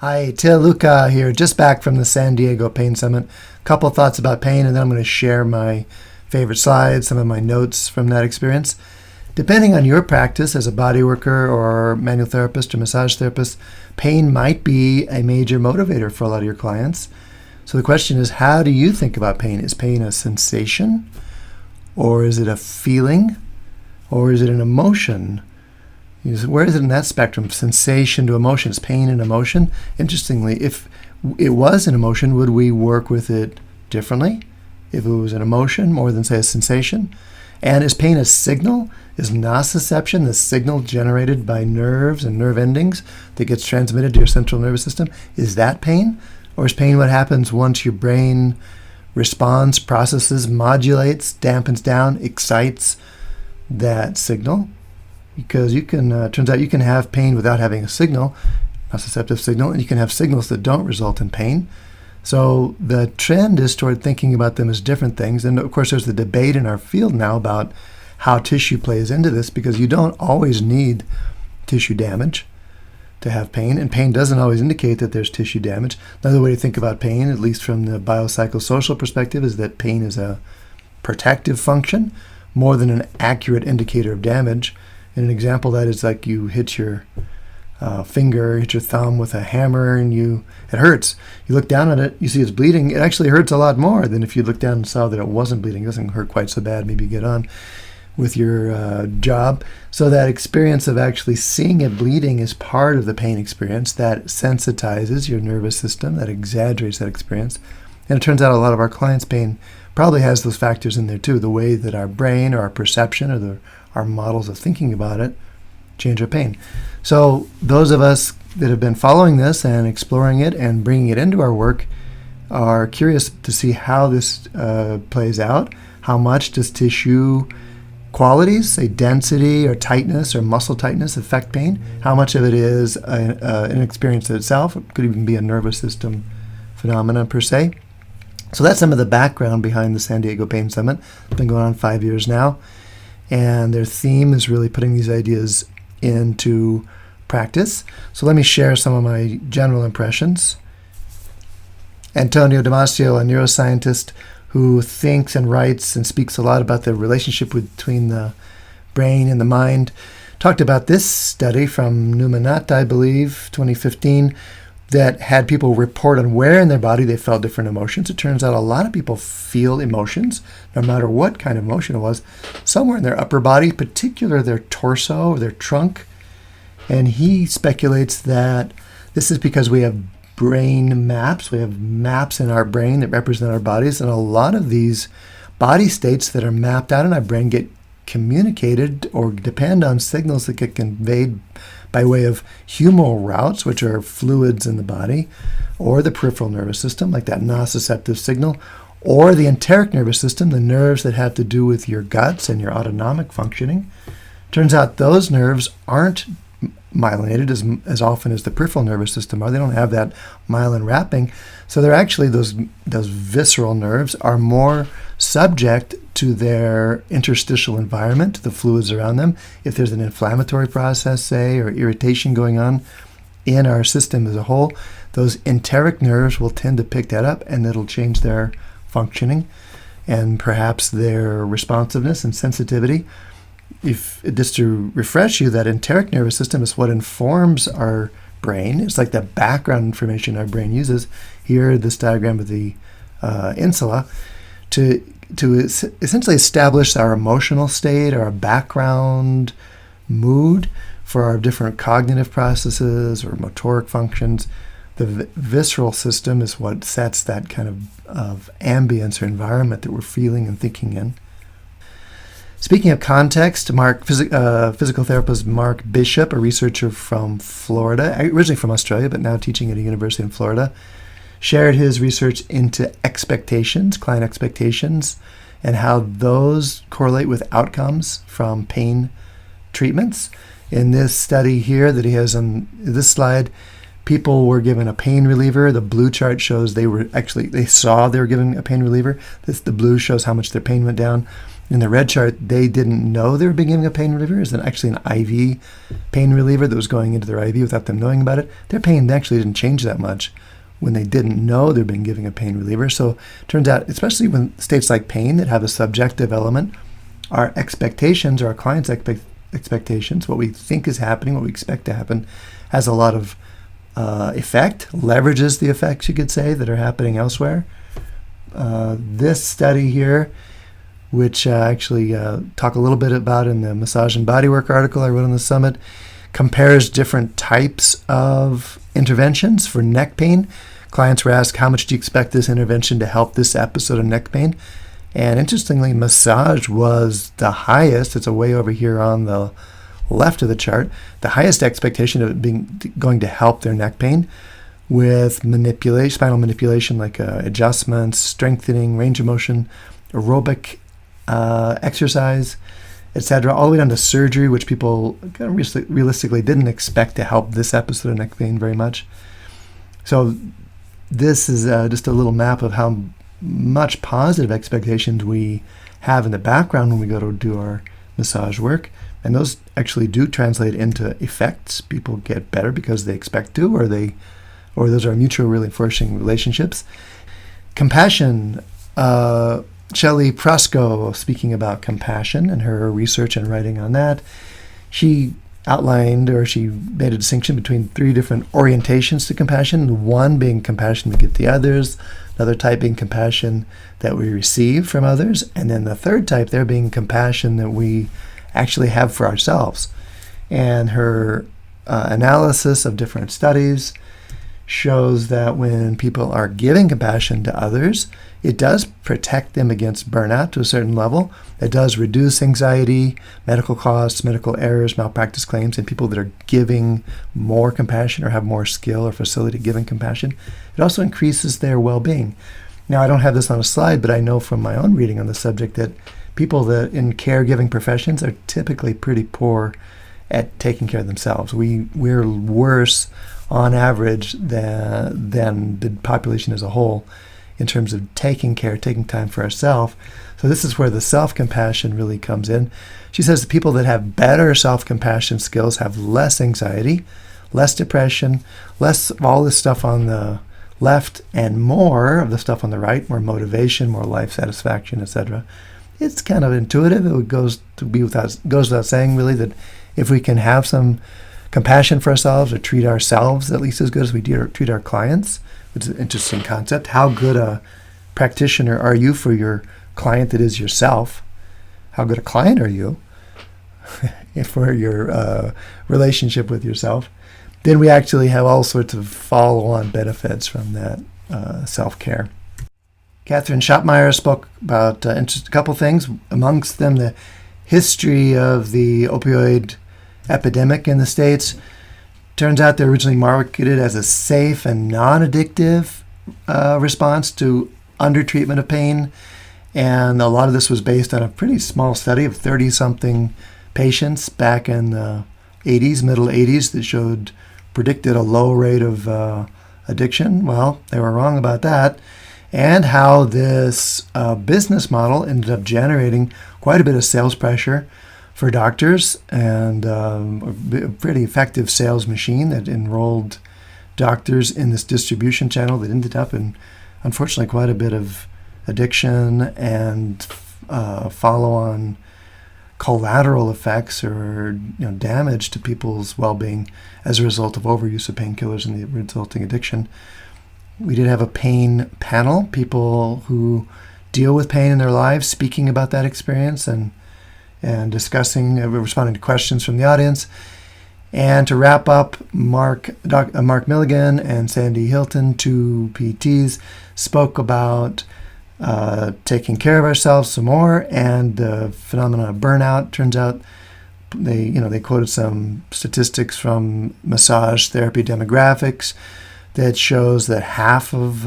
Hi, Till Luchau here, just back from the San Diego Pain Summit. A couple thoughts about pain, and then I'm going to share my favorite slides, some of my notes from that experience. Depending on your practice as a body worker or manual therapist or massage therapist, pain might be a major motivator for a lot of your clients. So the question is, how do you think about pain? Is pain a sensation? Or is it a feeling? Or is it an emotion? Where is it in that spectrum, sensation to emotion? Is pain an emotion? Interestingly, if it was an emotion, would we work with it differently? If it was an emotion more than, say, a sensation? And is pain a signal? Is nociception the signal generated by nerves and nerve endings that gets transmitted to your central nervous system? Is that pain? Or is pain what happens once your brain responds, processes, modulates, dampens down, excites that signal? Because turns out you can have pain without having a signal, nociceptive signal, and you can have signals that don't result in pain. So the trend is toward thinking about them as different things. And of course, there's the debate in our field now about how tissue plays into this, because you don't always need tissue damage to have pain, and pain doesn't always indicate that there's tissue damage. Another way to think about pain, at least from the biopsychosocial perspective, is that pain is a protective function more than an accurate indicator of damage. And an example of that is like you hit your finger, hit your thumb with a hammer, and it hurts. You look down at it, you see it's bleeding. It actually hurts a lot more than if you looked down and saw that it wasn't bleeding. It doesn't hurt quite so bad. Maybe you get on with your job. So that experience of actually seeing it bleeding is part of the pain experience. That sensitizes your nervous system, that exaggerates that experience. And it turns out a lot of our clients' pain probably has those factors in there too. The way that our brain or our perception or our models of thinking about it change our pain. So those of us that have been following this and exploring it and bringing it into our work are curious to see how this plays out. How much does tissue qualities, say density or tightness or muscle tightness, affect pain? How much of it is an experience in itself? It could even be a nervous system phenomenon per se. So that's some of the background behind the San Diego Pain Summit. It's been going on 5 years now. And their theme is really putting these ideas into practice. So let me share some of my general impressions. Antonio Damasio, a neuroscientist who thinks and writes and speaks a lot about the relationship between the brain and the mind, talked about this study from Numanat, I believe, 2015, that had people report on where in their body they felt different emotions. It turns out a lot of people feel emotions, no matter what kind of emotion it was, somewhere in their upper body, particularly their torso or their trunk. And he speculates that this is because we have brain maps. We have maps in our brain that represent our bodies, and a lot of these body states that are mapped out in our brain get communicated or depend on signals that get conveyed by way of humoral routes, which are fluids in the body, or the peripheral nervous system, like that nociceptive signal, or the enteric nervous system, the nerves that have to do with your guts and your autonomic functioning. Turns out those nerves aren't myelinated as often as the peripheral nervous system are. They don't have that myelin wrapping. So they're actually, those visceral nerves are more subject to their interstitial environment, to the fluids around them. If there's an inflammatory process, say, or irritation going on in our system as a whole, those enteric nerves will tend to pick that up, and it'll change their functioning and perhaps their responsiveness and sensitivity. Just to refresh you, that enteric nervous system is what informs our brain. It's like the background information our brain uses. Here, this diagram of the insula, to essentially establish our emotional state, our background mood for our different cognitive processes or motoric functions. The visceral system is what sets that kind of ambience or environment that we're feeling and thinking in. Speaking of context, physical therapist Mark Bishop, a researcher from Florida, originally from Australia, but now teaching at a university in Florida, shared his research into expectations, client expectations, and how those correlate with outcomes from pain treatments. In this study here that he has on this slide, people were given a pain reliever. The blue chart shows they saw they were given a pain reliever. The blue shows how much their pain went down. In the red chart, they didn't know they were being given a pain reliever. It was actually an IV pain reliever that was going into their IV without them knowing about it. Their pain actually didn't change that much when they didn't know they're being given a pain reliever. So it turns out, especially when states like pain that have a subjective element, our expectations, or our clients' expectations, what we think is happening, what we expect to happen, has a lot of effect, leverages the effects, you could say, that are happening elsewhere. This study here, which I actually talk a little bit about in the Massage and Bodywork article I wrote on the summit, compares different types of interventions for neck pain. Clients were asked, how much do you expect this intervention to help this episode of neck pain? And interestingly, massage was the highest. It's way over here on the left of the chart. The highest expectation of it going to help their neck pain, with manipulation, spinal manipulation like adjustments, strengthening, range of motion, aerobic exercise, etc., all the way down to surgery, which people kind of realistically didn't expect to help this episode of neck pain very much. So this is just a little map of how much positive expectations we have in the background when we go to do our massage work. And those actually do translate into effects. People get better because they expect to, or those are mutual reinforcing relationships. Compassion. Shelley Prasko, speaking about compassion and her research and writing on that, she outlined, or she made a distinction between 3 different orientations to compassion. One being compassion we give to others, another type being compassion that we receive from others, and then the third type there being compassion that we actually have for ourselves. And her analysis of different studies shows that when people are giving compassion to others, it does protect them against burnout to a certain level. It does reduce anxiety, medical costs, medical errors, malpractice claims, and people that are giving more compassion or have more skill or facility giving compassion. It also increases their well-being. Now, I don't have this on a slide, but I know from my own reading on the subject that people that in caregiving professions are typically pretty poor at taking care of themselves. We're worse on average than the population as a whole in terms of taking time for ourselves. So this is where the self-compassion really comes in. She says the people that have better self-compassion skills have less anxiety, less depression, less of all this stuff on the left, and more of the stuff on the right, more motivation, more life satisfaction, etc. It's kind of intuitive. It goes without saying, really, that if we can have some compassion for ourselves, or treat ourselves at least as good as we treat our clients, which is an interesting concept. How good a practitioner are you for your client that is yourself? How good a client are you for your relationship with yourself? Then we actually have all sorts of follow-on benefits from that self-care. Catherine Schottmeyer spoke about a couple things, amongst them the history of the opioid epidemic in the States. Turns out they're originally marketed as a safe and non-addictive response to undertreatment of pain. And a lot of this was based on a pretty small study of 30-something patients back in the middle 80s, that predicted a low rate of addiction. Well, they were wrong about that. And how this business model ended up generating quite a bit of sales pressure for doctors, and a pretty effective sales machine that enrolled doctors in this distribution channel that ended up in, unfortunately, quite a bit of addiction and follow-on collateral effects, or damage to people's well-being as a result of overuse of painkillers and the resulting addiction. We did have a pain panel, people who deal with pain in their lives, speaking about that experience and discussing, responding to questions from the audience. And to wrap up, Mark Milligan and Sandy Hilton, 2 PTs, spoke about taking care of ourselves some more and the phenomenon of burnout. Turns out they quoted some statistics from massage therapy demographics that shows that half of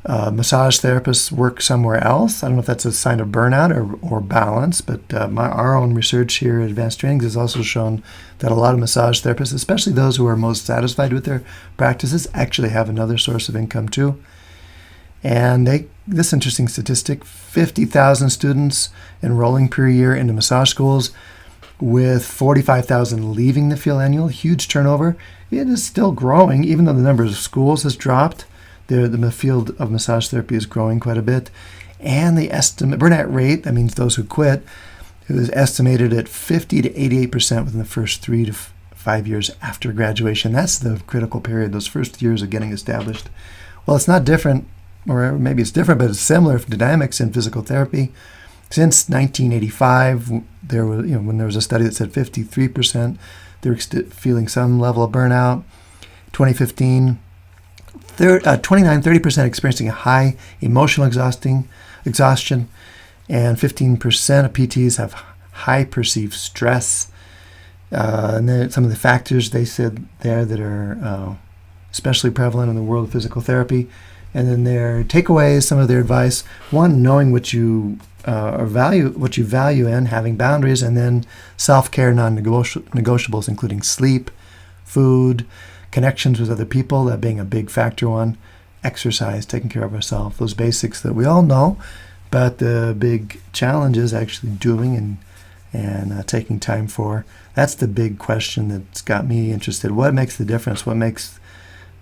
massage therapists work somewhere else. I don't know if that's a sign of burnout or balance, but our own research here at Advanced Trainings has also shown that a lot of massage therapists, especially those who are most satisfied with their practices, actually have another source of income too. And this interesting statistic, 50,000 students enrolling per year into massage schools, with 45,000 leaving the field annually. Huge turnover. It is still growing, even though the number of schools has dropped. The field of massage therapy is growing quite a bit. And the burnout rate, that means those who quit, it was estimated at 50 to 88% within the first 3 to 5 years after graduation. That's the critical period, those first years of getting established. Well, it's not different, or maybe it's different, but it's similar dynamics in physical therapy. Since 1985, when there was a study that said 53% they were feeling some level of burnout. 2015, 30% experiencing a high emotional exhaustion, and 15% of PTs have high perceived stress. And then some of the factors they said there that are especially prevalent in the world of physical therapy. And then their takeaways, some of their advice: one, knowing what you value in, having boundaries, and then self-care non-negotiables, including sleep, food, connections with other people, that being a big factor one, exercise, taking care of ourselves, those basics that we all know, but the big challenge is actually doing and taking time for. That's the big question that's got me interested. What makes the difference? What makes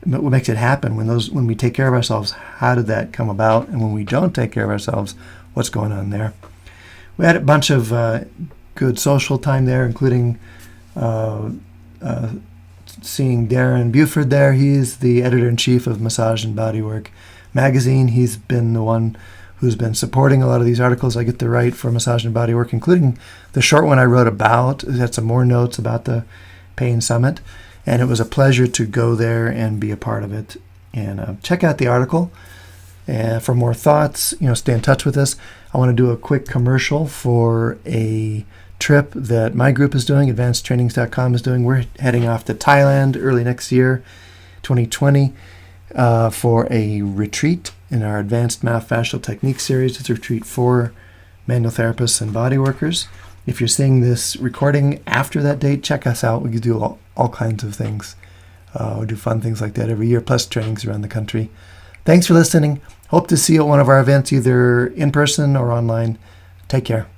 it happen when we take care of ourselves? How did that come about? And when we don't take care of ourselves, what's going on there? We had a bunch of good social time there, including seeing Darren Buford there. He's the editor-in-chief of Massage and Bodywork magazine. He's been the one who's been supporting a lot of these articles I get to write for Massage and Bodywork, including the short one I wrote about. It had some more notes about the Pain Summit. And it was a pleasure to go there and be a part of it. And check out the article. And for more thoughts, stay in touch with us. I want to do a quick commercial for a trip that my group is doing, advancedtrainings.com is doing. We're heading off to Thailand early next year, 2020, for a retreat in our Advanced Myofascial Technique series. It's a retreat for manual therapists and body workers. If you're seeing this recording after that date, check us out. We can do all kinds of things. We do fun things like that every year, plus trainings around the country. Thanks for listening. Hope to see you at one of our events, either in person or online. Take care.